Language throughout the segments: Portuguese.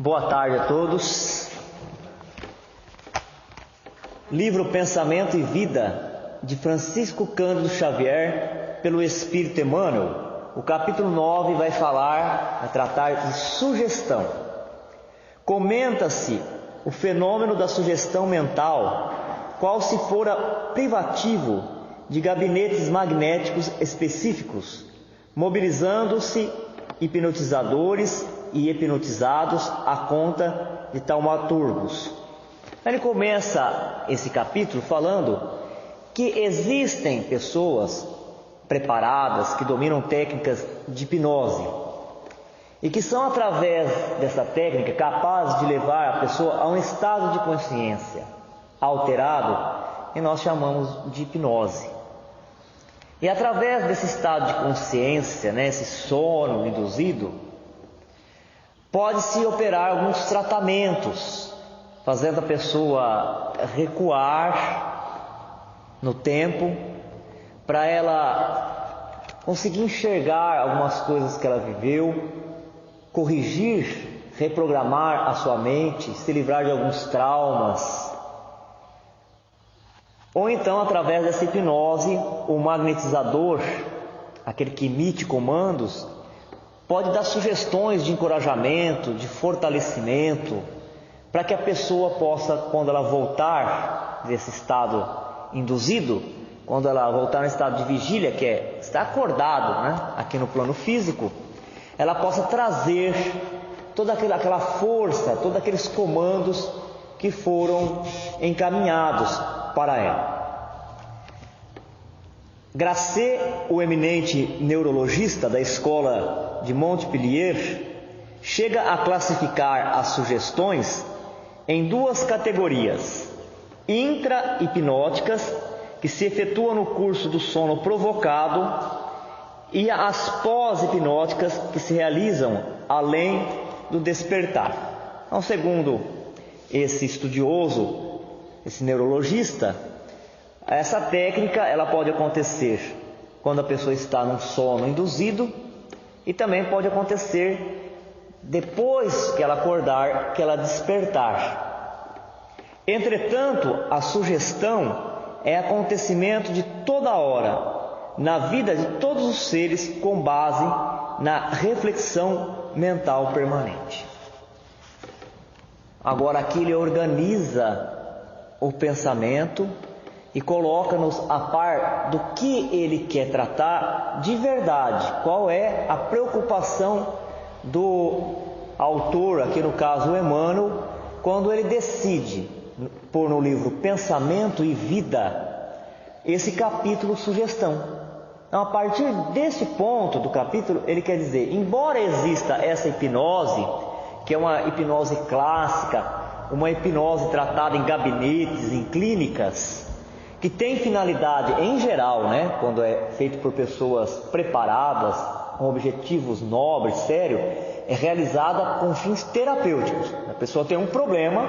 Boa tarde a todos. Livro Pensamento e Vida, de Francisco Cândido Xavier, pelo Espírito Emmanuel. O capítulo 9 vai tratar de sugestão. Comenta-se o fenômeno da sugestão mental, qual se fora privativo de gabinetes magnéticos específicos, mobilizando-se hipnotizadores e hipnotizados à conta de taumaturgos. Ele começa esse capítulo falando que existem pessoas preparadas que dominam técnicas de hipnose e que são, através dessa técnica, capazes de levar a pessoa a um estado de consciência alterado, e nós chamamos de hipnose. E através desse estado de consciência, esse sono induzido, pode-se operar alguns tratamentos, fazendo a pessoa recuar no tempo, para ela conseguir enxergar algumas coisas que ela viveu, corrigir, reprogramar a sua mente, se livrar de alguns traumas. Ou então, através dessa hipnose, o magnetizador, aquele que emite comandos, pode dar sugestões de encorajamento, de fortalecimento, para que a pessoa possa, quando ela voltar desse estado induzido, quando ela voltar no estado de vigília, que é estar acordado, aqui no plano físico, ela possa trazer toda aquela força, todos aqueles comandos que foram encaminhados para ela. Grasset, o eminente neurologista da escola de Montpellier, chega a classificar as sugestões em duas categorias: intra-hipnóticas, que se efetuam no curso do sono provocado, e as pós-hipnóticas, que se realizam além do despertar. Então, segundo esse estudioso, esse neurologista, essa técnica ela pode acontecer quando a pessoa está num sono induzido, e também pode acontecer depois que ela acordar, que ela despertar. Entretanto, a sugestão é acontecimento de toda hora na vida de todos os seres, com base na reflexão mental permanente. Agora aqui ele organiza o pensamento e coloca-nos a par do que ele quer tratar de verdade, qual é a preocupação do autor, aqui no caso o Emmanuel, quando ele decide pôr no livro Pensamento e Vida esse capítulo sugestão. Então, a partir desse ponto do capítulo, ele quer dizer, embora exista essa hipnose, que é uma hipnose clássica, uma hipnose tratada em gabinetes, em clínicas, que tem finalidade em geral, quando é feito por pessoas preparadas, com objetivos nobres, sérios, é realizada com fins terapêuticos. A pessoa tem um problema,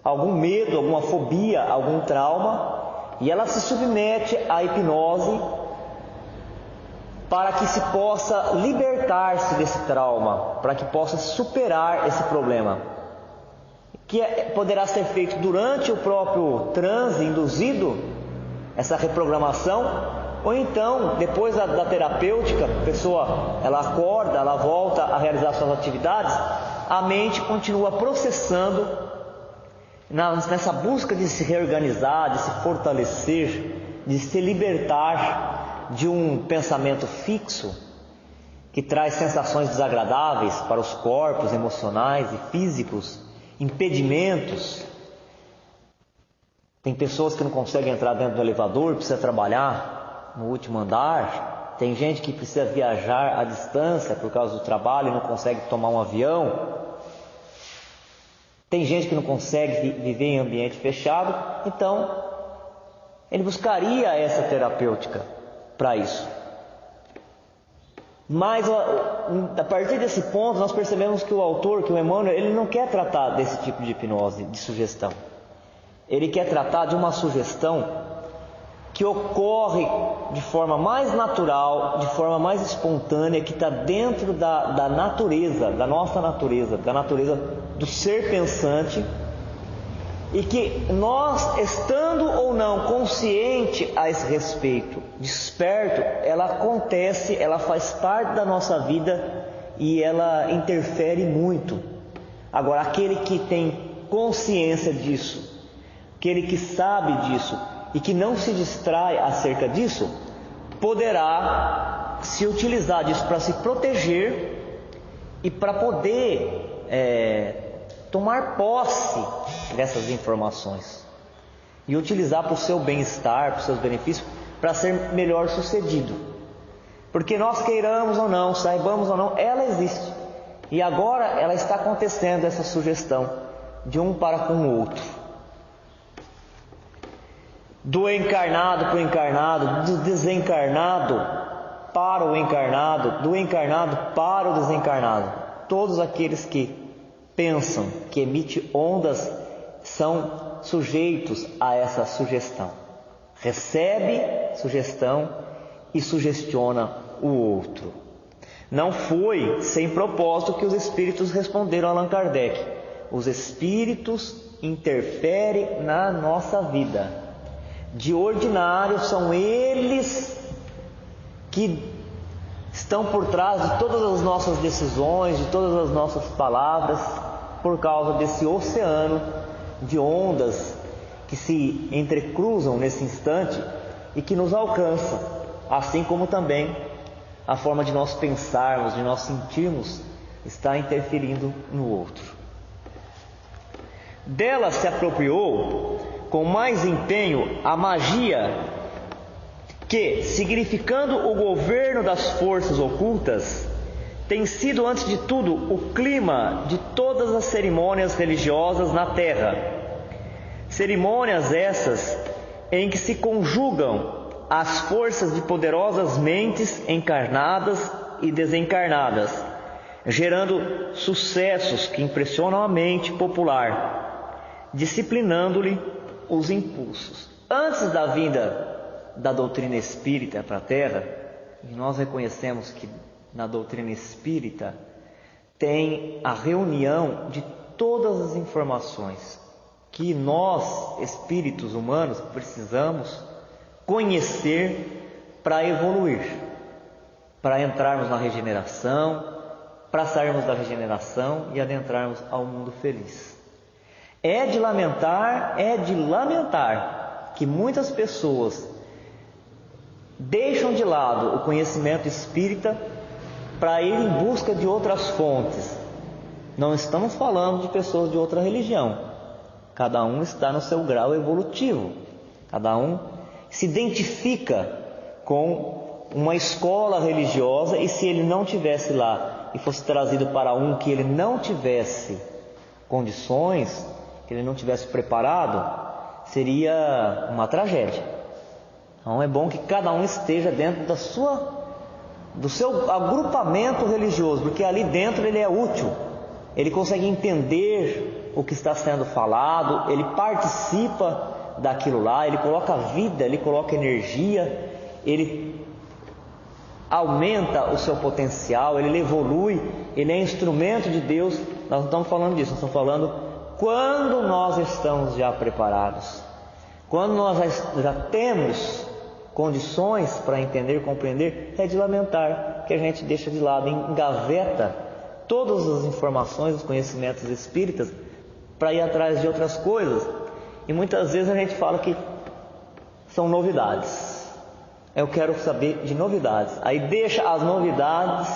algum medo, alguma fobia, algum trauma, e ela se submete à hipnose para que se possa libertar-se desse trauma, para que possa superar esse problema, que poderá ser feito durante o próprio transe induzido, essa reprogramação, ou então, depois da terapêutica, a pessoa ela acorda, ela volta a realizar suas atividades, a mente continua processando, nessa busca de se reorganizar, de se fortalecer, de se libertar de um pensamento fixo, que traz sensações desagradáveis para os corpos emocionais e físicos, impedimentos. Tem pessoas que não conseguem entrar dentro do elevador, precisa trabalhar no último andar. Tem gente que precisa viajar à distância por causa do trabalho e não consegue tomar um avião. Tem gente que não consegue viver em ambiente fechado. Então, ele buscaria essa terapêutica para isso. Mas a partir desse ponto nós percebemos que o autor, que o Emmanuel, ele não quer tratar desse tipo de hipnose, de sugestão. Ele quer tratar de uma sugestão que ocorre de forma mais natural, de forma mais espontânea, que está dentro da natureza, da nossa natureza, da natureza do ser pensante, e que nós, estando ou não consciente a esse respeito, desperto, ela acontece, ela faz parte da nossa vida e ela interfere muito. Agora, aquele que tem consciência disso, aquele que sabe disso e que não se distrai acerca disso, poderá se utilizar disso para se proteger e para poder tomar posse dessas informações e utilizar para o seu bem-estar, para os seus benefícios, para ser melhor sucedido. Porque nós queiramos ou não, saibamos ou não, ela existe. E agora ela está acontecendo, essa sugestão de um para com o outro, do encarnado para o encarnado, do desencarnado para o encarnado, do encarnado para o desencarnado. Todos aqueles que pensam, que emitem ondas, são sujeitos a essa sugestão. Recebe sugestão e sugestiona o outro. Não foi sem propósito que os espíritos responderam a Allan Kardec. Os espíritos interferem na nossa vida. De ordinário, são eles que estão por trás de todas as nossas decisões, de todas as nossas palavras, por causa desse oceano de ondas que se entrecruzam nesse instante e que nos alcançam, assim como também a forma de nós pensarmos, de nós sentirmos, está interferindo no outro. Dela se apropriou com mais empenho a magia que, significando o governo das forças ocultas, tem sido antes de tudo o clima de todas as cerimônias religiosas na Terra. Cerimônias essas em que se conjugam as forças de poderosas mentes encarnadas e desencarnadas, gerando sucessos que impressionam a mente popular, disciplinando-lhe os impulsos. Antes da vinda da doutrina espírita para a Terra, e nós reconhecemos que na doutrina espírita tem a reunião de todas as informações que nós, espíritos humanos, precisamos conhecer para evoluir, para entrarmos na regeneração, para sairmos da regeneração e adentrarmos ao mundo feliz. É de lamentar que muitas pessoas deixam de lado o conhecimento espírita para ir em busca de outras fontes. Não estamos falando de pessoas de outra religião. Cada um está no seu grau evolutivo. Cada um se identifica com uma escola religiosa, e se ele não tivesse lá e fosse trazido para um que ele não tivesse condições, que ele não tivesse preparado, seria uma tragédia. Então é bom que cada um esteja dentro do seu agrupamento religioso, porque ali dentro ele é útil, ele consegue entender o que está sendo falado, ele participa daquilo lá, ele coloca vida, ele coloca energia, ele aumenta o seu potencial, ele evolui, ele é instrumento de Deus. Nós não estamos falando disso, nós estamos falando quando nós estamos já preparados, quando nós já temos condições para entender, compreender. É de lamentar que a gente deixa de lado, engaveta todas as informações, os conhecimentos espíritas para ir atrás de outras coisas, e muitas vezes a gente fala que são novidades. Eu quero saber de novidades, aí deixa as novidades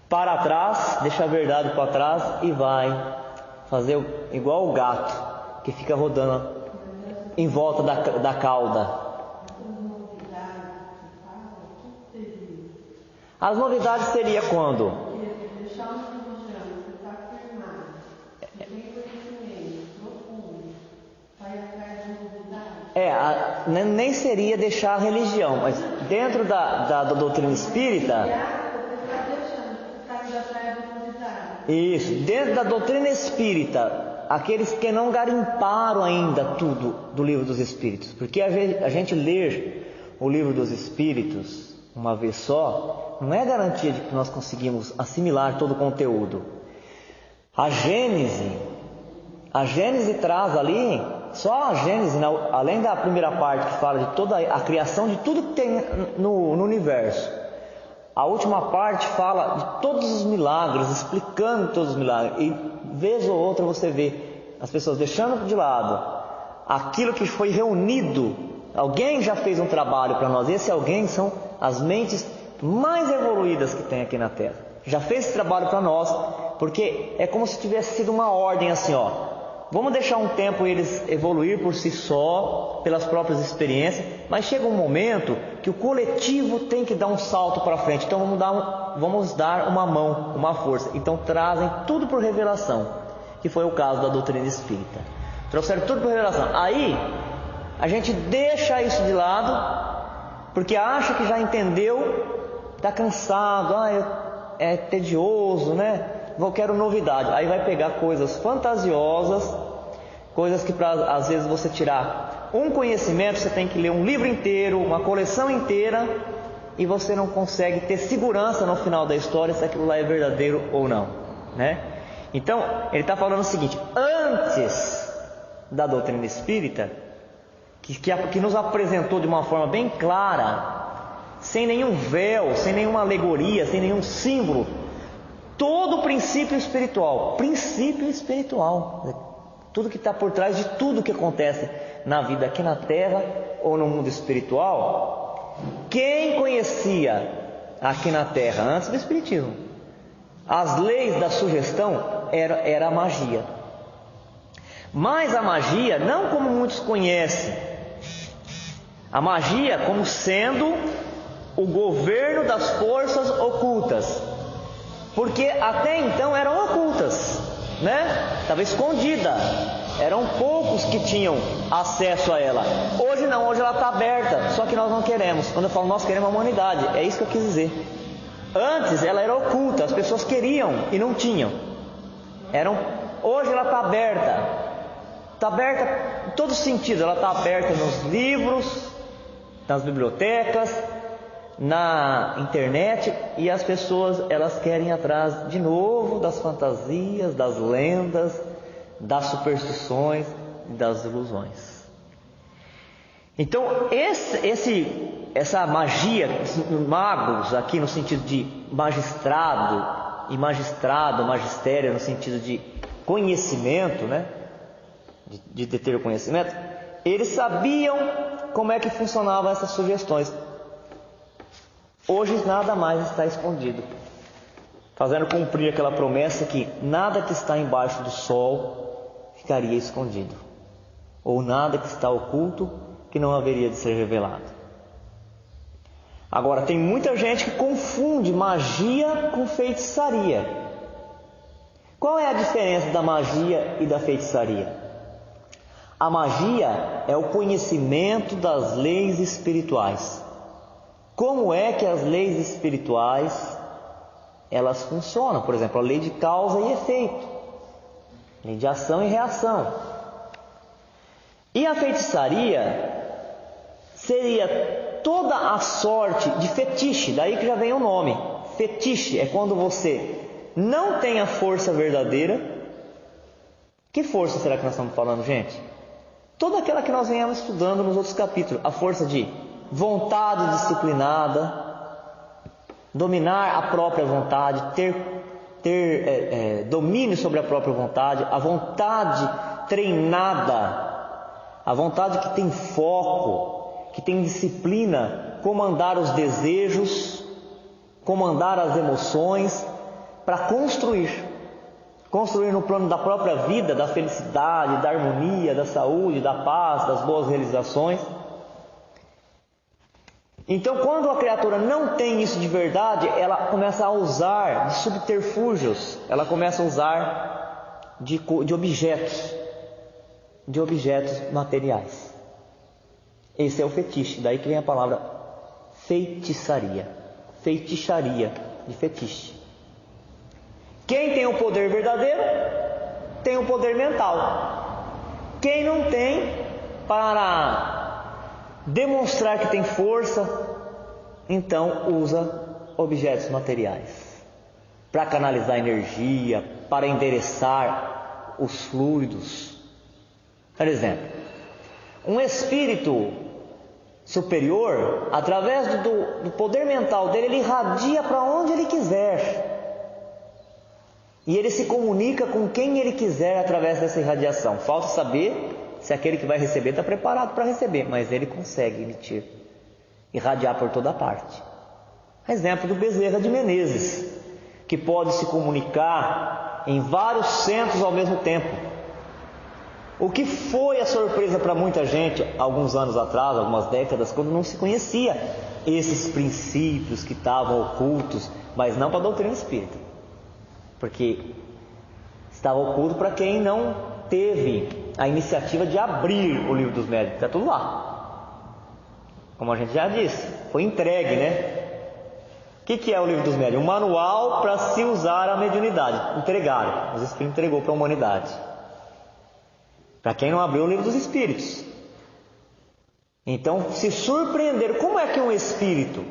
para trás, deixa a verdade para trás e vai fazer igual o gato que fica rodando em volta da cauda. As novidades seria quando? Deixar uma religião, você está firmado, você tem conhecimento profundo, vai atrás de novidades. Nem seria deixar a religião, mas dentro da doutrina espírita. Você está deixando, você está indo atrás de novidades. Isso, dentro da doutrina espírita, aqueles que não garimparam ainda tudo do Livro dos Espíritos. Porque a gente ler o Livro dos Espíritos uma vez só não é garantia de que nós conseguimos assimilar todo o conteúdo. A Gênese traz ali, só a Gênese, além da primeira parte que fala de toda a criação de tudo que tem no universo, a última parte fala de todos os milagres, explicando todos os milagres. E vez ou outra você vê as pessoas deixando de lado aquilo que foi reunido. Alguém já fez um trabalho para nós. Esse alguém são as mentes mais evoluídas que tem aqui na Terra. Já fez esse trabalho para nós, porque é como se tivesse sido uma ordem assim, ó. Vamos deixar um tempo eles evoluir por si só, pelas próprias experiências, mas chega um momento que o coletivo tem que dar um salto para frente. Então vamos dar uma mão, uma força. Então trazem tudo por revelação, que foi o caso da doutrina espírita. Trouxeram tudo por revelação. Aí a gente deixa isso de lado, porque acha que já entendeu, está cansado, é tedioso, né? Quero novidade. Aí vai pegar coisas fantasiosas, coisas que para às vezes você tirar um conhecimento, você tem que ler um livro inteiro, uma coleção inteira, e você não consegue ter segurança no final da história se aquilo lá é verdadeiro ou não, né? Então, ele está falando o seguinte: antes da doutrina espírita, que nos apresentou de uma forma bem clara, sem nenhum véu, sem nenhuma alegoria, sem nenhum símbolo, todo o princípio espiritual, tudo que está por trás de tudo que acontece na vida aqui na Terra ou no mundo espiritual. Quem conhecia aqui na Terra antes do Espiritismo as leis da sugestão era a magia. Mas a magia, não como muitos conhecem, a magia como sendo o governo das forças ocultas, porque até então eram ocultas, né? Estava escondida, eram poucos que tinham acesso a ela. Hoje não, hoje ela está aberta, só que nós não queremos. Quando eu falo nós queremos a humanidade, é isso que eu quis dizer. Antes ela era oculta, as pessoas queriam e não tinham. Hoje ela está aberta em todo sentido. Ela está aberta nos livros, nas bibliotecas, na internet, e as pessoas elas querem ir atrás de novo das fantasias, das lendas, das superstições, das ilusões. Então essa magia, magos aqui no sentido de magistério no sentido de conhecimento, né? De ter o conhecimento, eles sabiam como é que funcionavam essas sugestões. Hoje nada mais está escondido, fazendo cumprir aquela promessa que nada que está embaixo do sol ficaria escondido, ou nada que está oculto que não haveria de ser revelado. Agora, tem muita gente que confunde magia com feitiçaria. Qual é a diferença da magia e da feitiçaria? A magia é o conhecimento das leis espirituais. Como é que as leis espirituais elas funcionam? Por exemplo, a lei de causa e efeito, lei de ação e reação. E a feitiçaria seria toda a sorte de fetiche, daí que já vem o nome. Fetiche é quando você não tem a força verdadeira. Que força será que nós estamos falando, gente? Toda aquela que nós venhamos estudando nos outros capítulos. A força de vontade disciplinada, dominar a própria vontade, ter domínio sobre a própria vontade, a vontade treinada, a vontade que tem foco, que tem disciplina, comandar os desejos, comandar as emoções, para construir no plano da própria vida, da felicidade, da harmonia, da saúde, da paz, das boas realizações. Então, quando a criatura não tem isso de verdade, ela começa a usar de subterfúgios, ela começa a usar de objetos materiais. Esse é o fetiche, daí que vem a palavra feitiçaria, de fetiche. Quem tem o poder verdadeiro tem o poder mental. Quem não tem, para demonstrar que tem força, então usa objetos materiais para canalizar energia, para endereçar os fluidos. Por exemplo, um espírito superior, através do poder mental dele, ele irradia para onde ele quiser. E ele se comunica com quem ele quiser através dessa irradiação. Falta saber se aquele que vai receber está preparado para receber, mas ele consegue emitir, irradiar por toda parte. Exemplo do Bezerra de Menezes, que pode se comunicar em vários centros ao mesmo tempo. O que foi a surpresa para muita gente, alguns anos atrás, algumas décadas, quando não se conhecia esses princípios que estavam ocultos, mas não para a doutrina espírita. Porque estava oculto para quem não teve a iniciativa de abrir o Livro dos Médiuns. Está tudo lá. Como a gente já disse, foi entregue, né? O que é o Livro dos Médiuns? Um manual para se usar a mediunidade. Entregaram. Os Espíritos entregou para a humanidade. Para quem não abriu o Livro dos Espíritos. Então, se surpreenderam. Como é que um espírito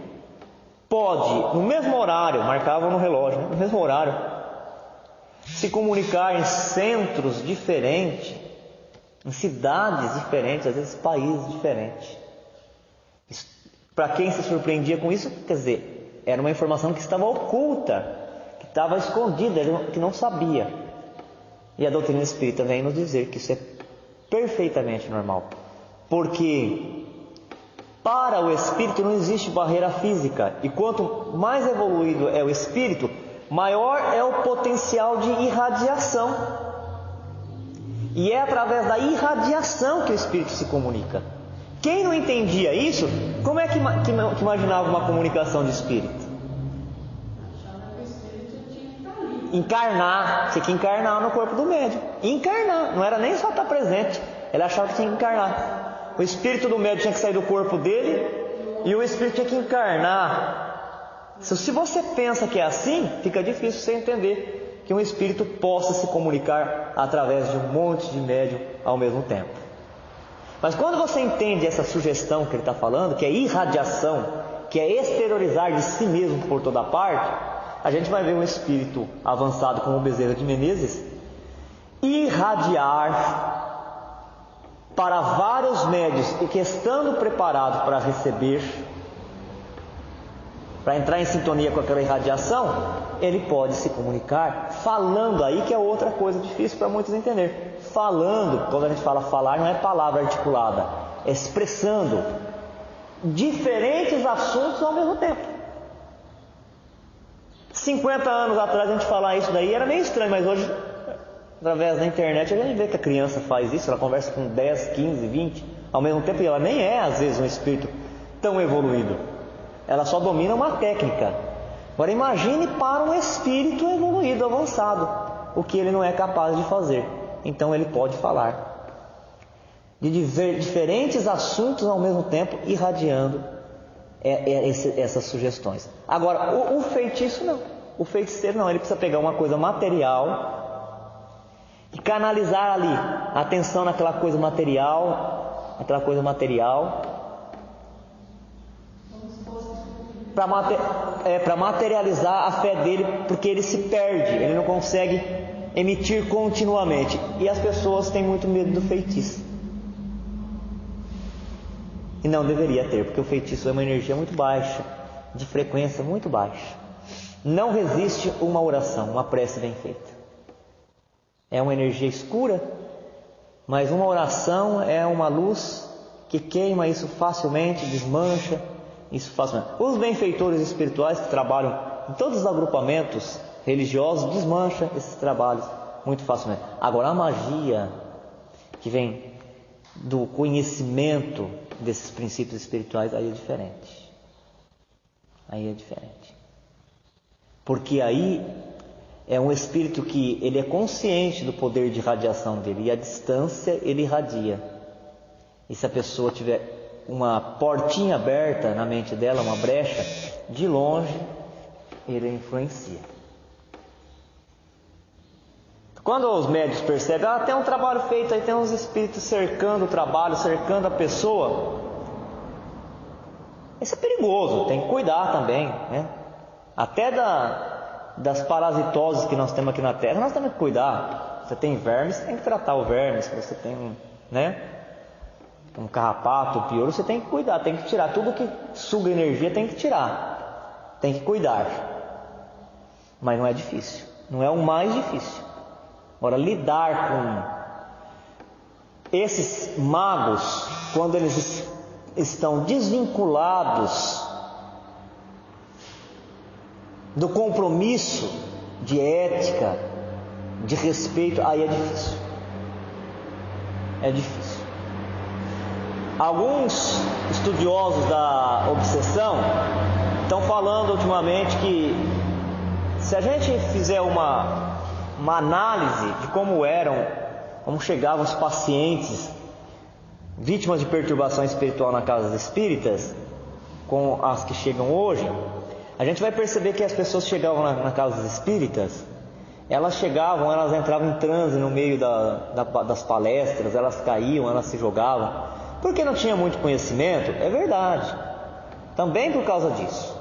pode, no mesmo horário, marcavam no relógio, né? No mesmo horário, se comunicar em centros diferentes, em cidades diferentes, às vezes países diferentes. Para quem se surpreendia com isso, quer dizer, era uma informação que estava oculta, que estava escondida, que não sabia. E a doutrina espírita vem nos dizer que isso é perfeitamente normal. Porque para o espírito não existe barreira física. E quanto mais evoluído é o espírito, maior é o potencial de irradiação. E é através da irradiação que o espírito se comunica. Quem não entendia isso, como é que imaginava uma comunicação de espírito? Encarnar, tinha que encarnar no corpo do médium. Encarnar, não era nem só estar presente. Ele achava que tinha que encarnar. O espírito do médium tinha que sair do corpo dele e o espírito tinha que encarnar. Se você pensa que é assim, fica difícil você entender que um espírito possa se comunicar através de um monte de médium ao mesmo tempo. Mas quando você entende essa sugestão que ele está falando, que é irradiação, que é exteriorizar de si mesmo por toda parte, a gente vai ver um espírito avançado como o Bezerra de Menezes irradiar para vários médios e que estando preparados para receber, para entrar em sintonia com aquela irradiação, ele pode se comunicar falando, aí que é outra coisa difícil para muitos entender. Falando, quando a gente fala falar, não é palavra articulada, é expressando diferentes assuntos ao mesmo tempo. 50 anos atrás a gente falar isso daí era meio estranho, mas hoje, através da internet, a gente vê que a criança faz isso, ela conversa com 10, 15, 20 ao mesmo tempo, e ela nem é às vezes um espírito tão evoluído, ela só domina uma técnica. Agora imagine para um espírito evoluído, avançado, o que ele não é capaz de fazer. Então ele pode falar de diferentes assuntos ao mesmo tempo, irradiando essas sugestões. Agora, o feitiço não. O feiticeiro não, ele precisa pegar uma coisa material e canalizar ali a atenção naquela coisa material, para materializar a fé dele, porque ele se perde, ele não consegue emitir continuamente. E as pessoas têm muito medo do feitiço. E não deveria ter, porque o feitiço é uma energia muito baixa, de frequência muito baixa. Não resiste uma oração, uma prece bem feita. É uma energia escura, mas uma oração é uma luz que queima isso facilmente, desmancha isso facilmente. Os benfeitores espirituais que trabalham em todos os agrupamentos religiosos desmancham esses trabalhos muito facilmente. Agora, a magia que vem do conhecimento desses princípios espirituais, aí é diferente. Porque aí é um espírito que ele é consciente do poder de radiação dele, e a distância ele irradia. E se a pessoa tiver uma portinha aberta na mente dela, uma brecha, de longe ele influencia. Quando os médios percebem, tem um trabalho feito, aí tem uns espíritos cercando o trabalho, cercando a pessoa, isso é perigoso, tem que cuidar também, né? Até das parasitoses que nós temos aqui na Terra, nós temos que cuidar. Você tem vermes, você tem que tratar o verme. Se você tem um carrapato, um piolho, você tem que cuidar, tem que tirar. Tudo que suga energia tem que tirar, tem que cuidar. Mas não é difícil, não é o mais difícil. Agora, lidar com esses magos, quando eles estão desvinculados do compromisso de ética, de respeito, aí é difícil. É difícil. Alguns estudiosos da obsessão estão falando ultimamente que se a gente fizer uma análise de como chegavam os pacientes vítimas de perturbação espiritual na casa espíritas, com as que chegam hoje, a gente vai perceber que as pessoas chegavam na casa espíritas, elas entravam em transe no meio das palestras, elas caíam, elas se jogavam, porque não tinha muito conhecimento, é verdade, também por causa disso.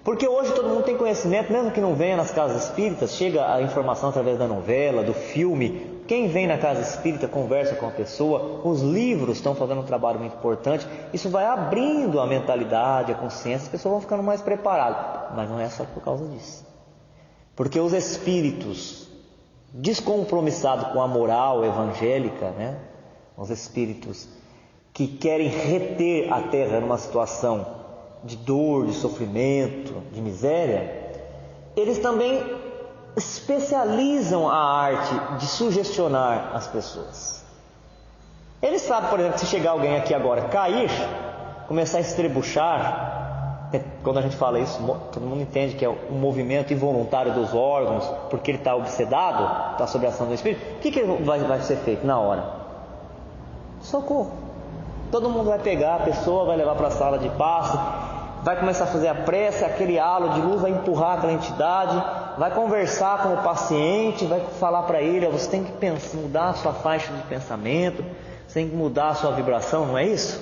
Porque hoje todo mundo tem conhecimento, mesmo que não venha nas casas espíritas, chega a informação através da novela, do filme. Quem vem na casa espírita conversa com a pessoa, os livros estão fazendo um trabalho muito importante. Isso vai abrindo a mentalidade, a consciência, as pessoas vão ficando mais preparadas. Mas não é só por causa disso. Porque os espíritos descompromissados com a moral evangélica, os espíritos que querem reter a terra numa situação de dor, de sofrimento, de miséria, eles também especializam a arte de sugestionar as pessoas. Eles sabem, por exemplo, que se chegar alguém aqui agora, cair, começar a estrebuchar, quando a gente fala isso, todo mundo entende que é um movimento involuntário dos órgãos, porque ele está obsedado, está sob a ação do Espírito. O que vai ser feito na hora? Socorro. Todo mundo vai pegar a pessoa, vai levar para a sala de passe, vai começar a fazer a prece, aquele halo de luz vai empurrar aquela entidade, vai conversar com o paciente, vai falar para ele, você tem que mudar a sua faixa de pensamento, você tem que mudar a sua vibração, não é isso?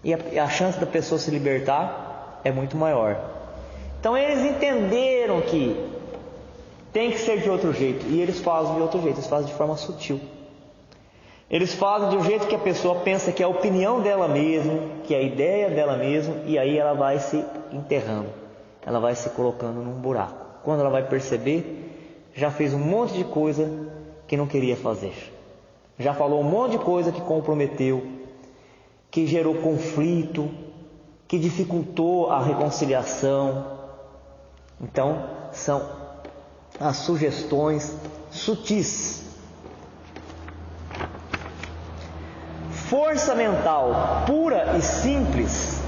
E a chance da pessoa se libertar é muito maior. Então eles entenderam que tem que ser de outro jeito, e eles fazem de outro jeito, eles fazem de forma sutil. Eles fazem de um jeito que a pessoa pensa que é a opinião dela mesma, que é a ideia dela mesma, e aí ela vai se enterrando, ela vai se colocando num buraco. Quando ela vai perceber, já fez um monte de coisa que não queria fazer, já falou um monte de coisa que comprometeu, que gerou conflito, que dificultou a reconciliação. Então, são as sugestões sutis. Força mental pura e simples,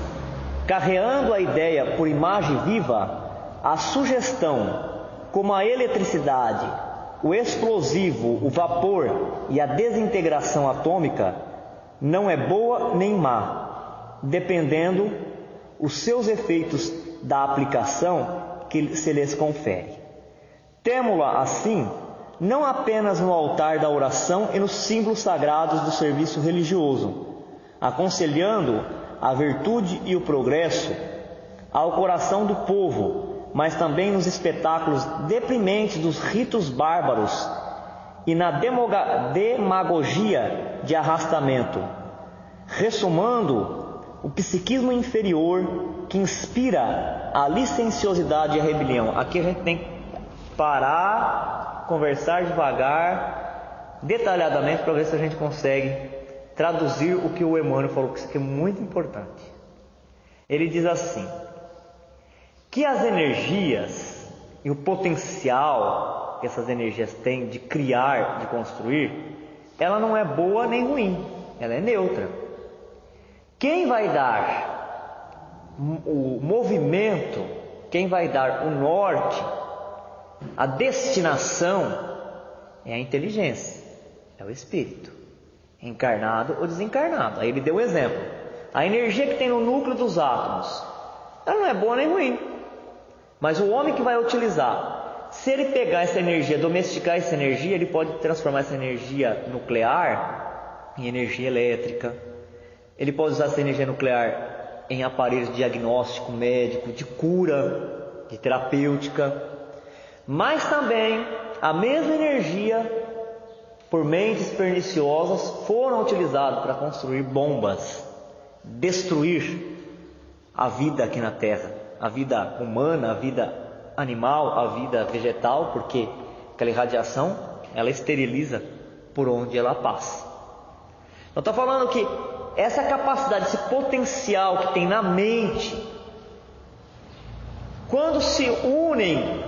carreando a ideia por imagem viva, a sugestão, como a eletricidade, o explosivo, o vapor e a desintegração atômica, não é boa nem má, dependendo os seus efeitos da aplicação que se lhes confere. Temo-la assim, não apenas no altar da oração e nos símbolos sagrados do serviço religioso, aconselhando a virtude e o progresso ao coração do povo, mas também nos espetáculos deprimentes dos ritos bárbaros e na demagogia de arrastamento, ressumando o psiquismo inferior que inspira a licenciosidade e a rebelião. Aqui a gente tem que parar, conversar devagar, detalhadamente, para ver se a gente consegue traduzir o que o Emmanuel falou, que isso aqui é muito importante. Ele diz assim, que as energias e o potencial que essas energias têm de criar, de construir, ela não é boa nem ruim, ela é neutra. Quem vai dar o movimento, quem vai dar o norte, a destinação, é a inteligência, é o espírito, encarnado ou desencarnado. Aí ele deu um exemplo. A energia que tem no núcleo dos átomos, ela não é boa nem ruim, mas o homem que vai utilizar, se ele pegar essa energia, domesticar essa energia, ele pode transformar essa energia nuclear em energia elétrica. Ele pode usar essa energia nuclear em aparelhos de diagnóstico médico, de cura, de terapêutica. Mas também a mesma energia, por mentes perniciosas, foram utilizadas para construir bombas, destruir a vida aqui na Terra, a vida humana, a vida animal, a vida vegetal, porque aquela radiação, ela esteriliza por onde ela passa. Então está falando que essa capacidade, esse potencial que tem na mente, quando se unem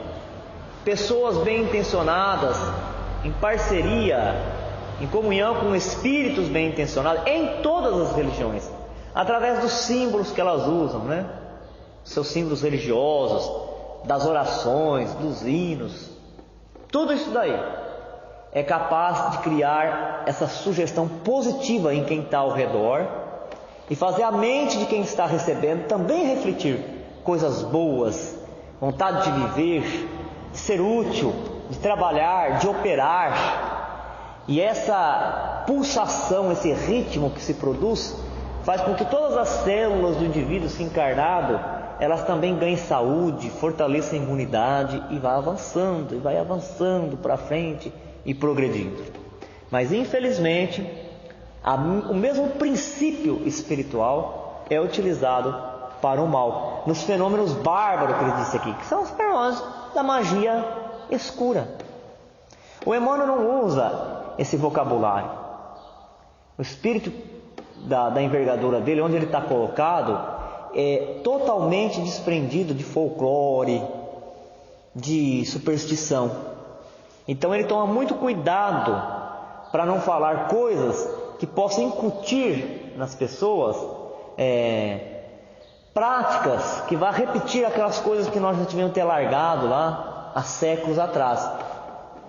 pessoas bem intencionadas, em parceria, em comunhão com espíritos bem intencionados, em todas as religiões, através dos símbolos que elas usam, né? Seus símbolos religiosos, das orações, dos hinos, tudo isso daí é capaz de criar essa sugestão positiva em quem está ao redor e fazer a mente de quem está recebendo também refletir coisas boas, vontade de viver, de ser útil, de trabalhar, de operar. E essa pulsação, esse ritmo que se produz, faz com que todas as células do indivíduo se encarnado, elas também ganhem saúde, fortaleçam a imunidade e vai avançando para frente e progredindo. Mas infelizmente, o mesmo princípio espiritual é utilizado para o mal, nos fenômenos bárbaros que ele disse aqui, que são os fenômenos da magia escura. O Emmanuel não usa esse vocabulário. O espírito da envergadura dele, onde ele está colocado, é totalmente desprendido de folclore, de superstição. Então ele toma muito cuidado para não falar coisas que possam incutir nas pessoas práticas que vá repetir aquelas coisas que nós já tivemos ter largado lá há séculos atrás.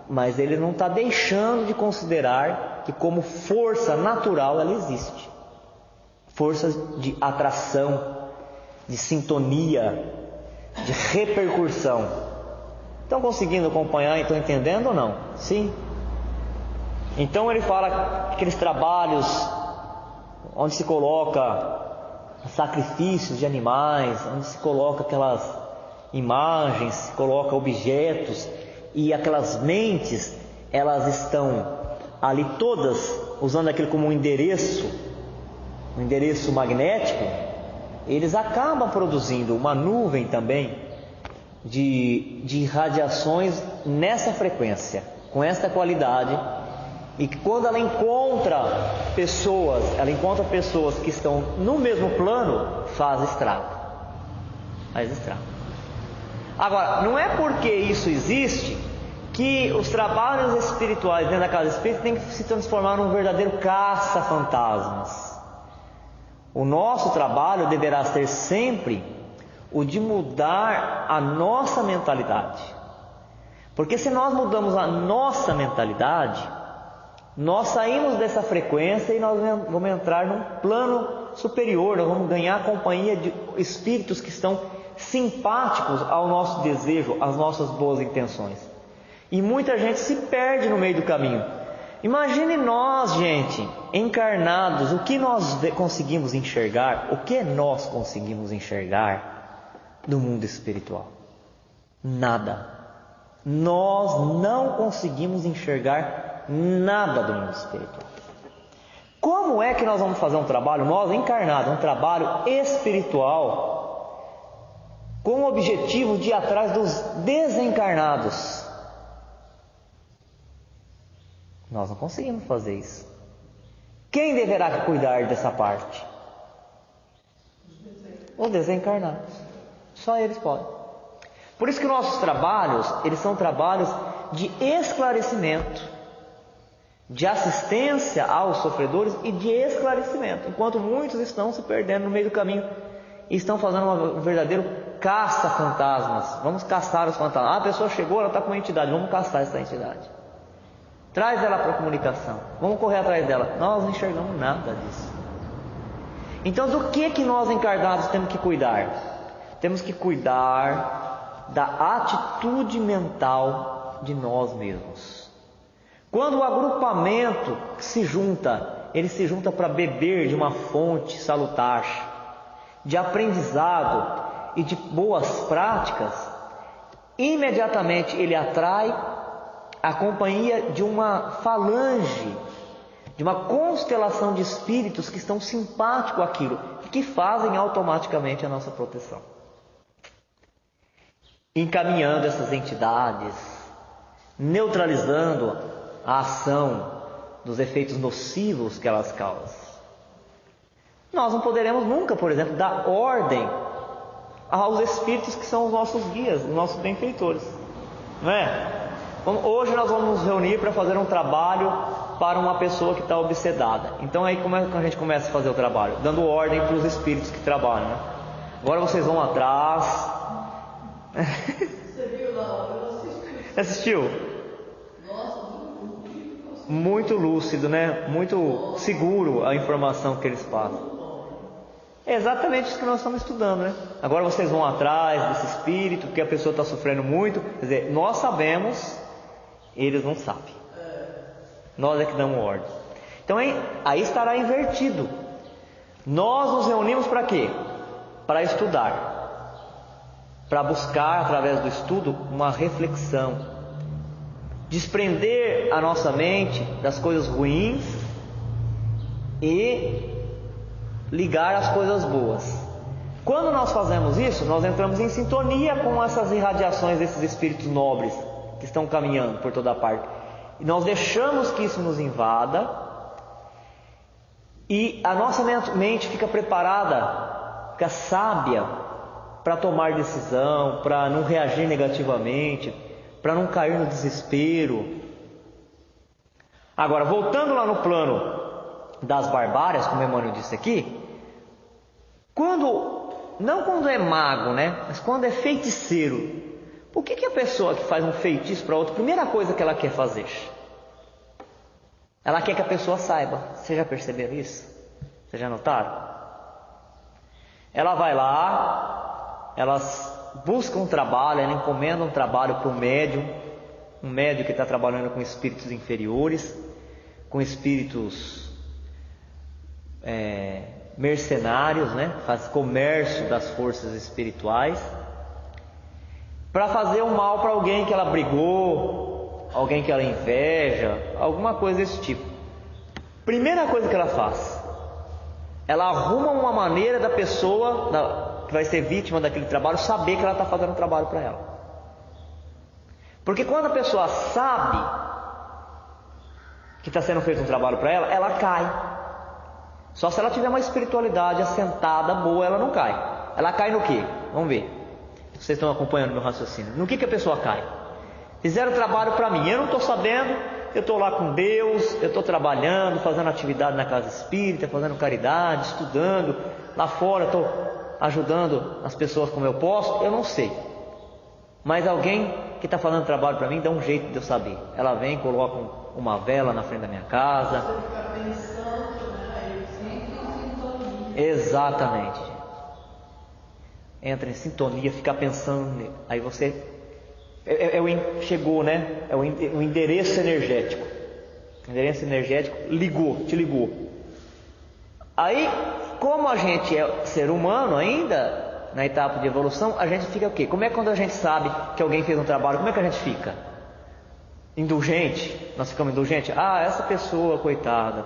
Mas ele não está deixando de considerar que como força natural ela existe. Força de atração, de sintonia, de repercussão. Estão conseguindo acompanhar e estão entendendo ou não? Sim. Então ele fala aqueles trabalhos onde se coloca sacrifícios de animais, onde se coloca aquelas imagens, se coloca objetos, e aquelas mentes, elas estão ali todas usando aquilo como um endereço magnético. Eles acabam produzindo uma nuvem também de radiações nessa frequência, com essa qualidade, e que quando ela encontra pessoas que estão no mesmo plano, faz estrago. Agora, não é porque isso existe que os trabalhos espirituais dentro da casa espírita têm que se transformar num verdadeiro caça-fantasmas. O nosso trabalho deverá ser sempre o de mudar a nossa mentalidade. Porque se nós mudamos a nossa mentalidade, nós saímos dessa frequência e nós vamos entrar num plano superior. Nós vamos ganhar a companhia de espíritos que estão simpáticos ao nosso desejo, às nossas boas intenções. E muita gente se perde no meio do caminho. Imagine nós, gente, encarnados, o que nós conseguimos enxergar, do mundo espiritual? Nada. Nós não conseguimos enxergar nada do mundo espiritual. Como é que nós vamos fazer um trabalho, nós encarnados, um trabalho espiritual, com o objetivo de ir atrás dos desencarnados? Nós não conseguimos fazer isso. Quem deverá cuidar dessa parte? Os desencarnados. Só eles podem. Por isso que nossos trabalhos, eles são trabalhos de esclarecimento, de assistência aos sofredores e de esclarecimento, enquanto muitos estão se perdendo no meio do caminho e estão fazendo um verdadeiro caça-fantasmas. Vamos caçar os fantasmas. A pessoa chegou, ela está com uma entidade, vamos caçar essa entidade. Traz ela para a comunicação, vamos correr atrás dela. Nós não enxergamos nada disso. Então, do que nós encarnados temos que cuidar? Temos que cuidar da atitude mental de nós mesmos. Quando o agrupamento se junta, ele se junta para beber de uma fonte salutar, de aprendizado e de boas práticas, imediatamente ele atrai a companhia de uma falange, de uma constelação de espíritos que estão simpáticos àquilo e que fazem automaticamente a nossa proteção, encaminhando essas entidades, neutralizando a ação dos efeitos nocivos que elas causam. Nós não poderemos nunca, por exemplo, dar ordem aos espíritos que são os nossos guias, os nossos benfeitores, não é? Hoje nós vamos nos reunir para fazer um trabalho para uma pessoa que está obsedada. Então aí como é que a gente começa a fazer o trabalho? Dando ordem para os espíritos que trabalham, né? Agora vocês vão atrás. Você viu lá? Eu assisti. Assistiu? Nossa, Muito lúcido, né? Muito seguro a informação que eles passam. É exatamente isso que nós estamos estudando, né? Agora vocês vão atrás desse espírito, porque a pessoa está sofrendo muito. Quer dizer, nós sabemos, eles não sabem. Nós é que damos ordem. Então aí estará invertido. Nós nos reunimos para quê? Para estudar. Para buscar, através do estudo, uma reflexão. Desprender a nossa mente das coisas ruins e ligar as coisas boas. Quando nós fazemos isso, nós entramos em sintonia com essas irradiações desses espíritos nobres que estão caminhando por toda parte. E nós deixamos que isso nos invada e a nossa mente fica preparada, fica sábia para tomar decisão, para não reagir negativamente, para não cair no desespero. Agora, voltando lá no plano das barbárias, como Emmanuel disse aqui, não quando é mago, né? Mas quando é feiticeiro, o que a pessoa que faz um feitiço para outra, a primeira coisa que ela quer fazer? Ela quer que a pessoa saiba. Vocês já perceberam isso? Vocês já notaram? Ela vai lá, elas buscam um trabalho, ela encomenda um trabalho para um médium que está trabalhando com espíritos inferiores, com espíritos mercenários, né? Faz comércio das forças espirituais, para fazer um mal para alguém que ela brigou, alguém que ela inveja, alguma coisa desse tipo. Primeira coisa que ela faz, ela arruma uma maneira da pessoa que vai ser vítima daquele trabalho saber que ela está fazendo um trabalho para ela. Porque quando a pessoa sabe que está sendo feito um trabalho para ela, ela cai. Só se ela tiver uma espiritualidade assentada, boa, ela não cai. Ela cai no quê? Vamos ver. Vocês estão acompanhando meu raciocínio. No que a pessoa cai? Fizeram trabalho para mim, eu não estou sabendo, eu estou lá com Deus, eu estou trabalhando, fazendo atividade na casa espírita, fazendo caridade, estudando, lá fora estou ajudando as pessoas como eu posso, eu não sei. Mas alguém que está fazendo trabalho para mim dá um jeito de eu saber. Ela vem, coloca uma vela na frente da minha casa. você fica pensando, né? Aí sempre em sintonia. Exatamente. Entra em sintonia, fica pensando. Aí você chegou, né? É o endereço energético. O endereço energético te ligou. Aí, como a gente é ser humano ainda, na etapa de evolução, a gente fica o quê? Como é quando a gente sabe que alguém fez um trabalho, como é que a gente fica? Indulgente? Nós ficamos indulgentes? Essa pessoa, coitada,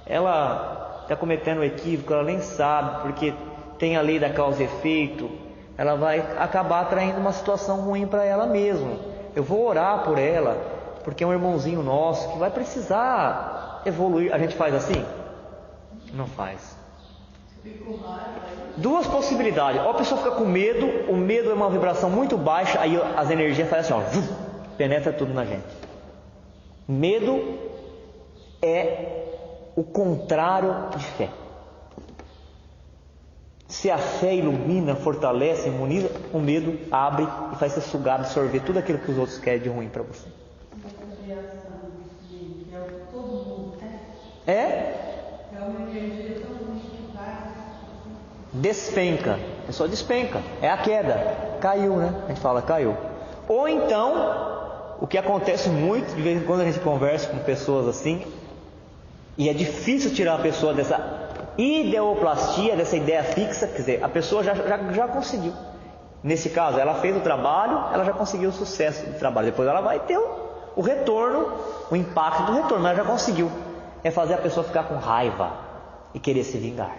ela está cometendo um equívoco, ela nem sabe, porque tem a lei da causa e efeito, ela vai acabar atraindo uma situação ruim para ela mesma. Eu vou orar por ela, porque é um irmãozinho nosso que vai precisar evoluir. A gente faz assim? Não faz. Duas possibilidades. Ou a pessoa fica com medo, o medo é uma vibração muito baixa, aí as energias fazem assim, penetra tudo na gente. Medo é o contrário de fé. Se a fé ilumina, fortalece, imuniza, o medo abre e faz você sugar, absorver tudo aquilo que os outros querem de ruim para você. É uma energia tão ruim que vai. Despenca, a pessoa despenca, é a queda. caiu, né? A gente fala caiu. Ou então, o que acontece muito, de vez em quando a gente conversa com pessoas assim, e é difícil tirar a pessoa dessa ideoplastia, dessa ideia fixa, quer dizer, a pessoa já conseguiu. Nesse caso, ela fez o trabalho, ela já conseguiu o sucesso do trabalho. Depois ela vai ter o retorno, o impacto do retorno, mas ela já conseguiu. É fazer a pessoa ficar com raiva e querer se vingar.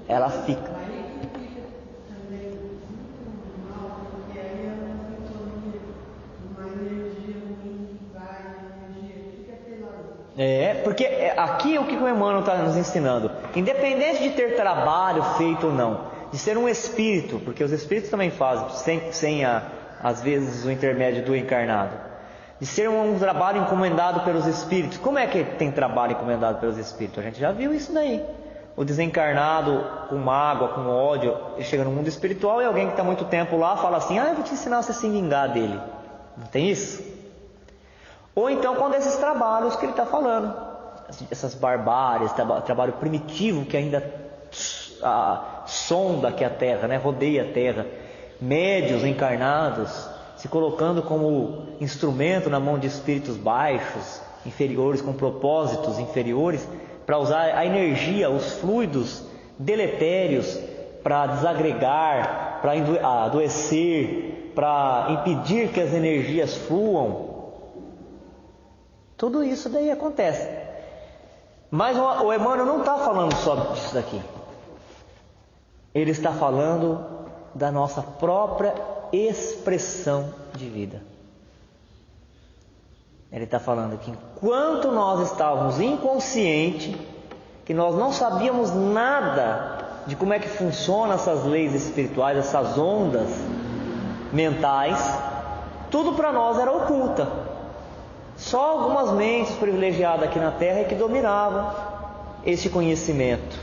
Ela fica. Porque aqui o que o Emmanuel está nos ensinando? Independente de ter trabalho feito ou não, de ser um espírito, porque os espíritos também fazem, sem às vezes o intermédio do encarnado, de ser um trabalho encomendado pelos espíritos. Como é que tem trabalho encomendado pelos espíritos? A gente já viu isso daí. O desencarnado com mágoa, com ódio, ele chega no mundo espiritual e alguém que está muito tempo lá fala assim: eu vou te ensinar a você se vingar dele. Não tem isso? Ou então quando esses trabalhos que ele está falando, essas barbáries, trabalho primitivo que ainda sonda aqui a Terra, né? Rodeia a Terra, médios encarnados se colocando como instrumento na mão de espíritos baixos, inferiores, com propósitos inferiores, para usar a energia, os fluidos deletérios para desagregar, para adoecer, para impedir que as energias fluam. Tudo isso daí acontece. Mas o Emmanuel não está falando só disso daqui. Ele está falando da nossa própria expressão de vida. Ele está falando que enquanto nós estávamos inconscientes, que nós não sabíamos nada de como é que funcionam essas leis espirituais, essas ondas mentais, tudo para nós era oculta. Só algumas mentes privilegiadas aqui na Terra é que dominavam esse conhecimento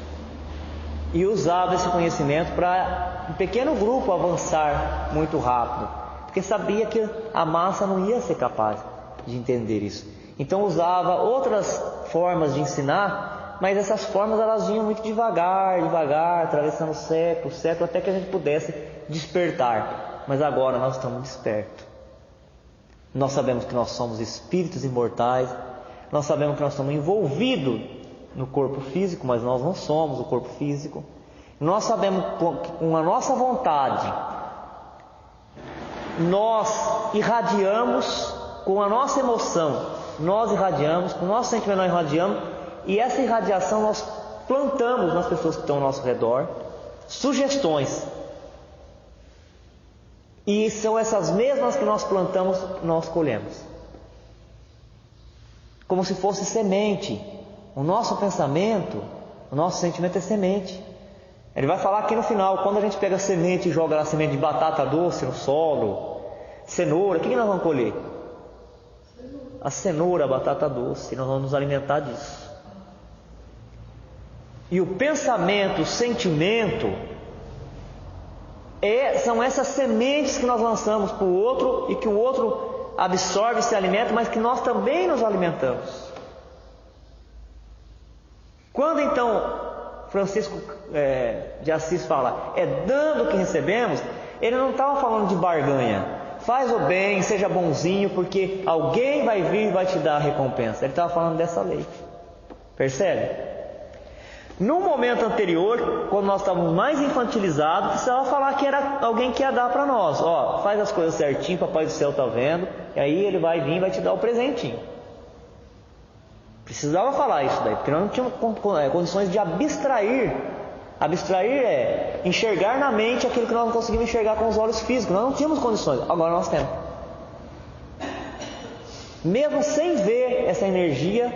e usavam esse conhecimento para um pequeno grupo avançar muito rápido, porque sabia que a massa não ia ser capaz de entender isso. Então usava outras formas de ensinar, mas essas formas elas vinham muito devagar, atravessando século, até que a gente pudesse despertar. Mas agora nós estamos despertos. Nós sabemos que nós somos espíritos imortais, nós sabemos que nós estamos envolvidos no corpo físico, mas nós não somos o corpo físico. Nós sabemos que com a nossa vontade, nós irradiamos, com a nossa emoção, nós irradiamos, com o nosso sentimento nós irradiamos, e essa irradiação nós plantamos nas pessoas que estão ao nosso redor, sugestões. E são essas mesmas que nós plantamos, nós colhemos. Como se fosse semente. O nosso pensamento, o nosso sentimento é semente. Ele vai falar aqui no final, quando a gente pega semente e joga lá semente de batata doce no solo, cenoura, o que nós vamos colher? A cenoura, a batata doce, nós vamos nos alimentar disso. E o pensamento, o sentimento, são essas sementes que nós lançamos para o outro e que o outro absorve, se alimenta, mas que nós também nos alimentamos. Quando então Francisco de Assis fala, dando que recebemos, ele não estava falando de barganha. Faz o bem, seja bonzinho, porque alguém vai vir e vai te dar a recompensa. Ele estava falando dessa lei. Percebe? No momento anterior, quando nós estávamos mais infantilizados, precisava falar que era alguém que ia dar para nós. Faz as coisas certinho, papai do céu está vendo, e aí ele vai vir e vai te dar o presentinho. Precisava falar isso daí, porque nós não tínhamos condições de abstrair. Abstrair é enxergar na mente aquilo que nós não conseguimos enxergar com os olhos físicos. Nós não tínhamos condições, agora nós temos. Mesmo sem ver essa energia,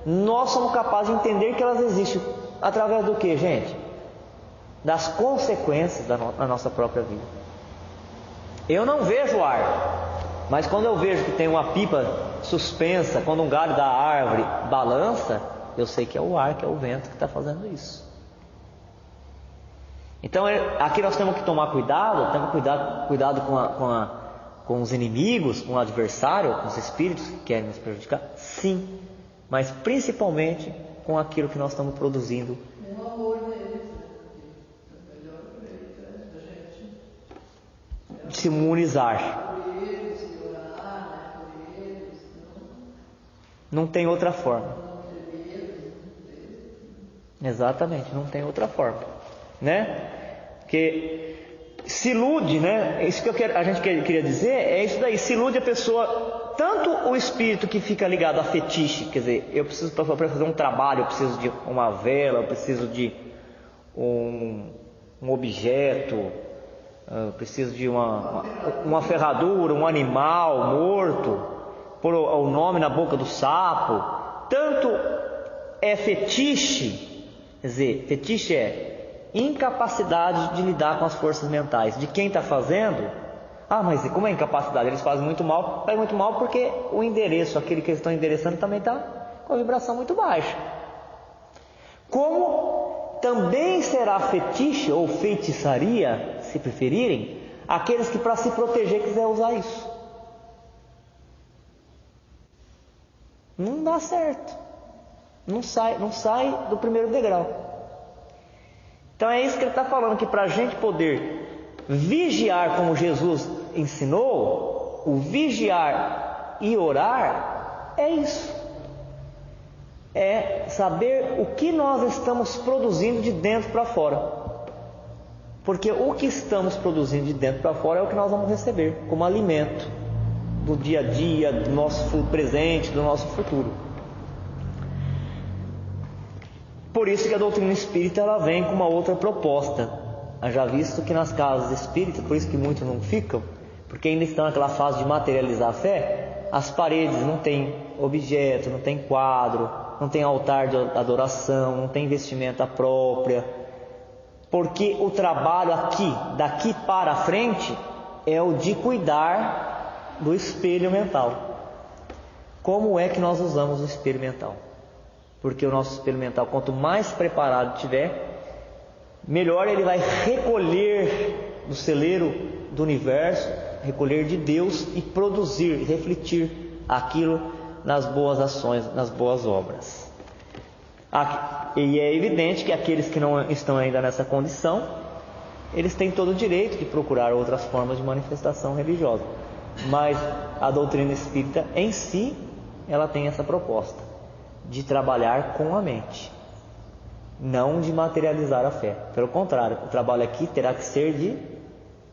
nós somos capazes de entender que elas existem. Através do que, gente? Das consequências da nossa própria vida. Eu não vejo o ar, mas quando eu vejo que tem uma pipa suspensa, quando um galho da árvore balança, eu sei que é o ar, que é o vento que está fazendo isso. Então aqui nós temos que tomar cuidado, com os inimigos, com o adversário, com os espíritos que querem nos prejudicar, sim, mas principalmente com aquilo que nós estamos produzindo. se imunizar. Não tem outra forma. Exatamente, não tem outra forma, né? Porque se ilude, né? Isso que a gente queria dizer é isso daí. Se ilude a pessoa, tanto o espírito que fica ligado a fetiche, quer dizer, eu preciso para fazer um trabalho, eu preciso de uma vela, eu preciso de um objeto, eu preciso de uma ferradura, um animal morto, pôr o nome na boca do sapo. Tanto é fetiche, quer dizer, fetiche é incapacidade de lidar com as forças mentais de quem está fazendo. Mas como é incapacidade? Eles fazem muito mal. Faz muito mal porque o endereço, aquele que eles estão endereçando, também está com a vibração muito baixa. Como também será fetiche ou feitiçaria, se preferirem, aqueles que para se proteger quiser usar isso. Não dá certo. Não sai do primeiro degrau. Então é isso que ele está falando, que para a gente poder vigiar como Jesus ensinou, o vigiar e orar é isso. É saber o que nós estamos produzindo de dentro para fora. Porque o que estamos produzindo de dentro para fora é o que nós vamos receber como alimento do dia a dia, do nosso presente, do nosso futuro. Por isso que a doutrina espírita ela vem com uma outra proposta. Já visto que nas casas espíritas, por isso que muitos não ficam, porque ainda estão naquela fase de materializar a fé, as paredes não tem objeto, não tem quadro, não tem altar de adoração, não tem vestimenta própria, porque o trabalho daqui para frente, é o de cuidar do espelho mental. Como é que nós usamos o espelho mental? Porque o nosso espelho mental, quanto mais preparado tiver, melhor ele vai recolher do celeiro do universo, recolher de Deus e produzir, refletir aquilo nas boas ações, nas boas obras. E é evidente que aqueles que não estão ainda nessa condição, eles têm todo o direito de procurar outras formas de manifestação religiosa. Mas a doutrina espírita em si, ela tem essa proposta de trabalhar com a mente, não de materializar a fé. Pelo contrário, o trabalho aqui terá que ser de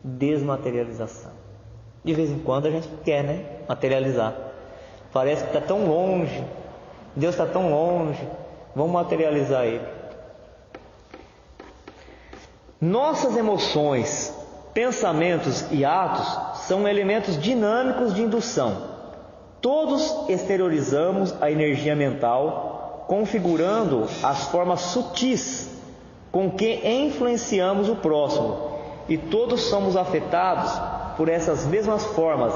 desmaterialização. De vez em quando a gente quer, né, materializar. Parece que está tão longe, Deus está tão longe, vamos materializar Ele. Nossas emoções, pensamentos e atos são elementos dinâmicos de indução. Todos exteriorizamos a energia mental, configurando as formas sutis com que influenciamos o próximo, e todos somos afetados por essas mesmas formas,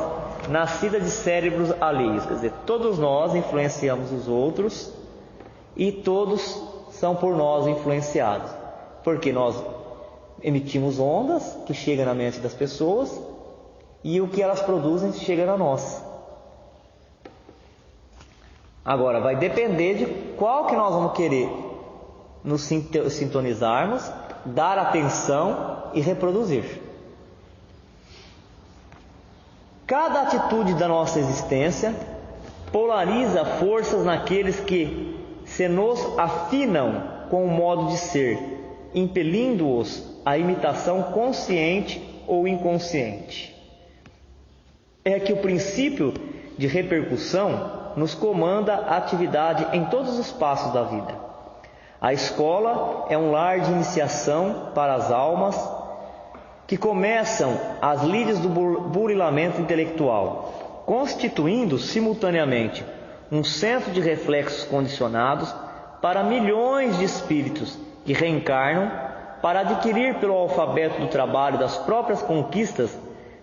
nascidas de cérebros alheios. Quer dizer, todos nós influenciamos os outros e todos são por nós influenciados, porque nós emitimos ondas que chegam na mente das pessoas e o que elas produzem chega na nossa. Agora, vai depender de qual que nós vamos querer nos sintonizarmos, dar atenção e reproduzir. Cada atitude da nossa existência polariza forças naqueles que se nos afinam com o modo de ser, impelindo-os à imitação consciente ou inconsciente. É que o princípio de repercussão nos comanda a atividade em todos os passos da vida. A escola é um lar de iniciação para as almas que começam as lides do burilamento intelectual, constituindo simultaneamente um centro de reflexos condicionados para milhões de espíritos que reencarnam para adquirir pelo alfabeto do trabalho das próprias conquistas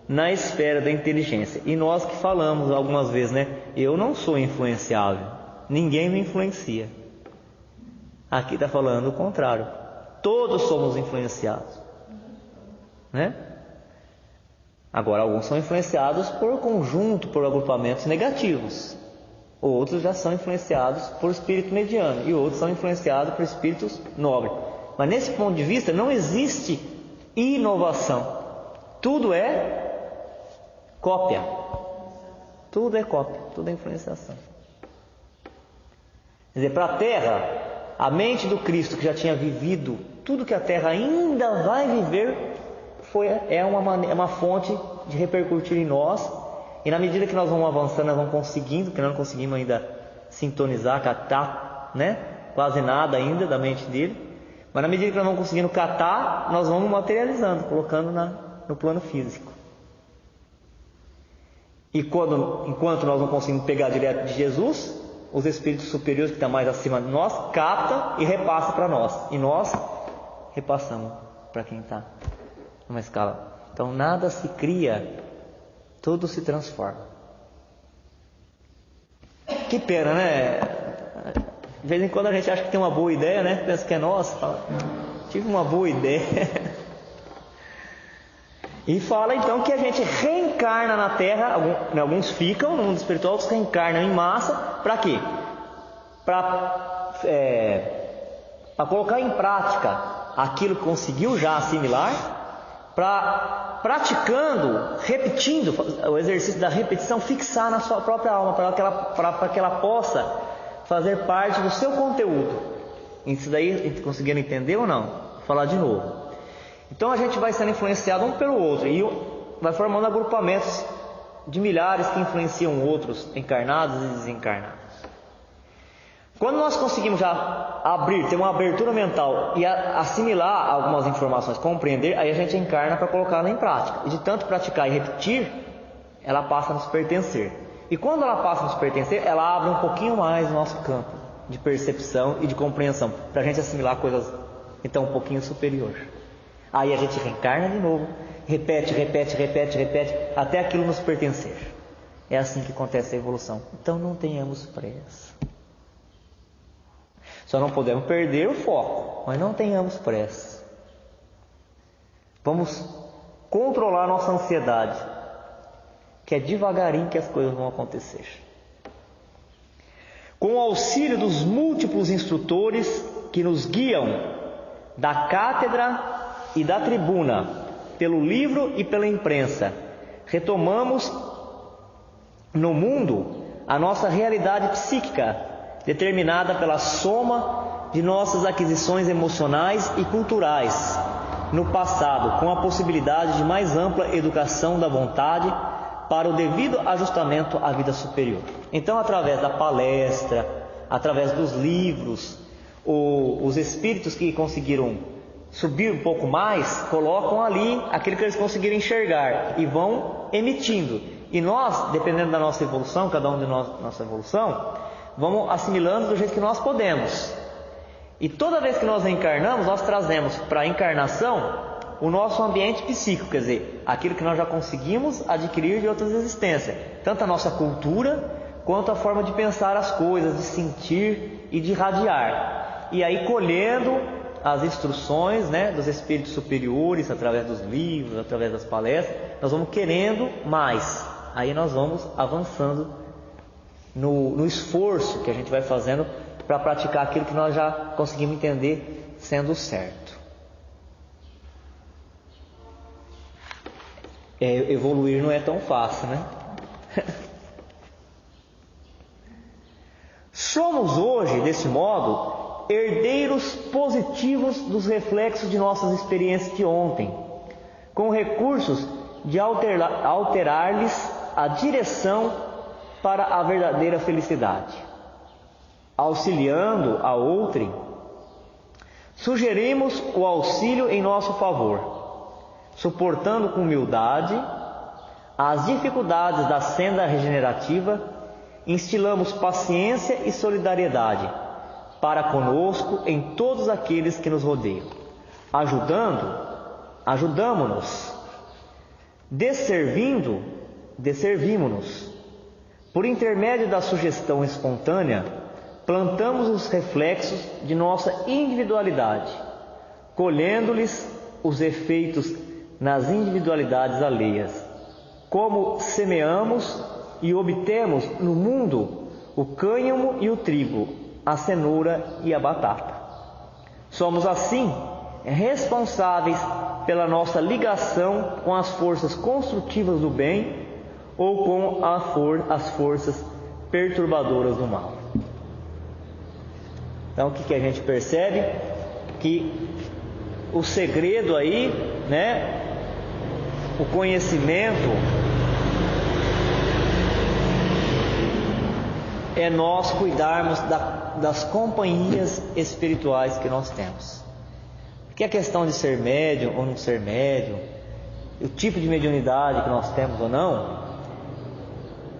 na esfera da inteligência. E nós que falamos algumas vezes, né? Eu não sou influenciável, ninguém me influencia. Aqui está falando o contrário. Todos somos influenciados, né? Agora, alguns são influenciados por conjunto, por agrupamentos negativos. Outros já são influenciados por espírito mediano e outros são influenciados por espíritos nobres. Mas nesse ponto de vista não existe inovação. Tudo é Cópia. Tudo é cópia, tudo é influenciação. Quer dizer, para a Terra, a mente do Cristo que já tinha vivido tudo que a Terra ainda vai viver, é uma fonte de repercutir em nós. E na medida que nós vamos avançando, nós vamos conseguindo, porque nós não conseguimos ainda sintonizar, catar, né? Quase nada ainda da mente dele. Mas na medida que nós vamos conseguindo catar, nós vamos materializando, colocando no plano físico. E enquanto nós não conseguimos pegar direto de Jesus, os espíritos superiores que estão mais acima de nós captam e repassam para nós. E nós repassamos para quem está numa escala. Então nada se cria, tudo se transforma. Que pena, né? De vez em quando a gente acha que tem uma boa ideia, né? Pensa que é nossa. Fala, tive uma boa ideia. E fala então que a gente reencarna na Terra. Alguns ficam no mundo espiritual, outros reencarnam em massa. Para quê? Para colocar em prática aquilo que conseguiu já assimilar, praticando, repetindo o exercício da repetição, fixar na sua própria alma, para que ela possa fazer parte do seu conteúdo. Isso daí, conseguiram entender ou não? Vou falar de novo. Então a gente vai sendo influenciado um pelo outro e vai formando agrupamentos de milhares que influenciam outros, encarnados e desencarnados. Quando nós conseguimos já ter uma abertura mental e assimilar algumas informações, compreender, aí a gente encarna para colocá-la em prática. E de tanto praticar e repetir, ela passa a nos pertencer. E quando ela passa a nos pertencer, ela abre um pouquinho mais o nosso campo de percepção e de compreensão, para a gente assimilar coisas então um pouquinho superiores. Aí a gente reencarna de novo, repete, até aquilo nos pertencer. É assim que acontece a evolução. Então não tenhamos pressa. Só não podemos perder o foco, mas não tenhamos pressa. Vamos controlar nossa ansiedade, que é devagarinho que as coisas vão acontecer. Com o auxílio dos múltiplos instrutores que nos guiam da cátedra e da tribuna, pelo livro e pela imprensa, retomamos no mundo a nossa realidade psíquica, determinada pela soma de nossas aquisições emocionais e culturais no passado, com a possibilidade de mais ampla educação da vontade para o devido ajustamento à vida superior. Então, através da palestra, através dos livros, os espíritos que conseguiram subir um pouco mais, colocam ali aquilo que eles conseguiram enxergar e vão emitindo. E nós, dependendo da nossa evolução, cada um de nós, nossa evolução, vamos assimilando do jeito que nós podemos. E toda vez que nós reencarnamos, nós trazemos para a encarnação o nosso ambiente psíquico, quer dizer, aquilo que nós já conseguimos adquirir de outras existências, tanto a nossa cultura quanto a forma de pensar as coisas, de sentir e de irradiar. E aí colhendo as instruções, né, dos espíritos superiores, através dos livros, através das palestras, nós vamos querendo mais. Aí nós vamos avançando no esforço que a gente vai fazendo para praticar aquilo que nós já conseguimos entender sendo certo. Evoluir não é tão fácil, né? Somos hoje, desse modo, herdeiros positivos dos reflexos de nossas experiências de ontem, com recursos de alterar-lhes a direção para a verdadeira felicidade. Auxiliando a outrem, sugerimos o auxílio em nosso favor, suportando com humildade as dificuldades da senda regenerativa, instilamos paciência e solidariedade para conosco em todos aqueles que nos rodeiam, ajudamo-nos, desservimo-nos. Por intermédio da sugestão espontânea, plantamos os reflexos de nossa individualidade, colhendo-lhes os efeitos nas individualidades alheias. Como semeamos e obtemos no mundo o cânhamo e o trigo, a cenoura e a batata. Somos assim responsáveis pela nossa ligação com as forças construtivas do bem, ou com as forças perturbadoras do mal. Então o que a gente percebe? Que o segredo aí, né, o conhecimento é nós cuidarmos das companhias espirituais que nós temos. Porque a questão de ser médium ou não ser médium, o tipo de mediunidade que nós temos ou não,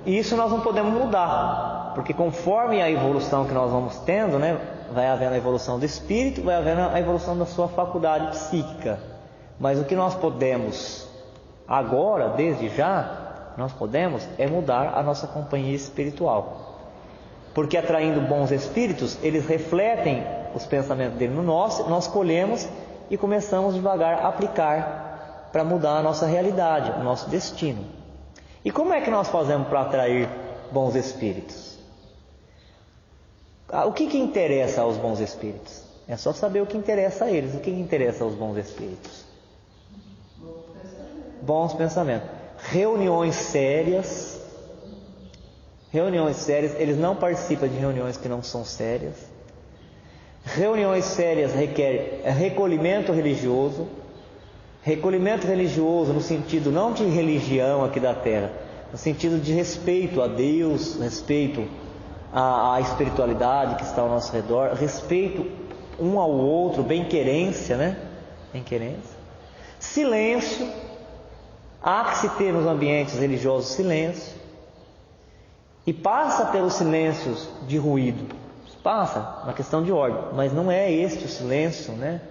isso nós não podemos mudar, porque conforme a evolução que nós vamos tendo, né, vai havendo a evolução do espírito, vai havendo a evolução da sua faculdade psíquica. Mas o que nós podemos agora, desde já, nós podemos é mudar a nossa companhia espiritual. Porque atraindo bons espíritos, eles refletem os pensamentos dele no nosso, nós colhemos e começamos devagar a aplicar para mudar a nossa realidade, o nosso destino. E como é que nós fazemos para atrair bons espíritos? O que interessa aos bons espíritos? É só saber o que interessa a eles. O que interessa aos bons espíritos? Bons pensamentos. Reuniões sérias. Reuniões sérias, eles não participam de reuniões que não são sérias. Reuniões sérias requerem recolhimento religioso. Recolhimento religioso no sentido não de religião aqui da terra, no sentido de respeito a Deus, respeito à espiritualidade que está ao nosso redor, respeito um ao outro, bem-querência, né? Bem-querência. Silêncio. Há que se ter nos ambientes religiosos silêncio. E passa pelos silêncios de ruído. Passa na questão de ordem, mas não é este o silêncio, né?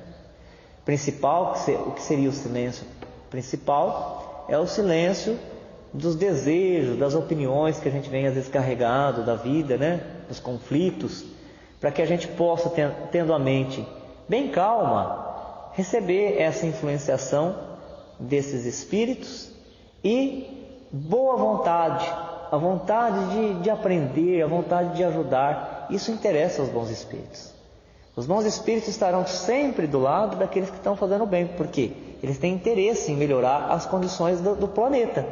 Principal. O que seria o silêncio principal? É o silêncio dos desejos, das opiniões que a gente vem às vezes carregado da vida, né? Dos conflitos, para que a gente possa, tendo a mente bem calma, receber essa influenciação desses espíritos e boa vontade, a vontade de aprender, a vontade de ajudar. Isso interessa aos bons espíritos. Os bons espíritos estarão sempre do lado daqueles que estão fazendo bem, porque eles têm interesse em melhorar as condições do planeta.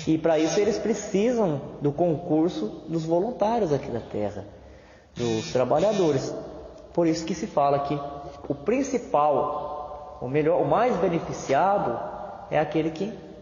E para isso eles precisam do concurso dos voluntários aqui da Terra, dos trabalhadores. Por isso que se fala que o principal, o melhor, o mais beneficiado é aquele que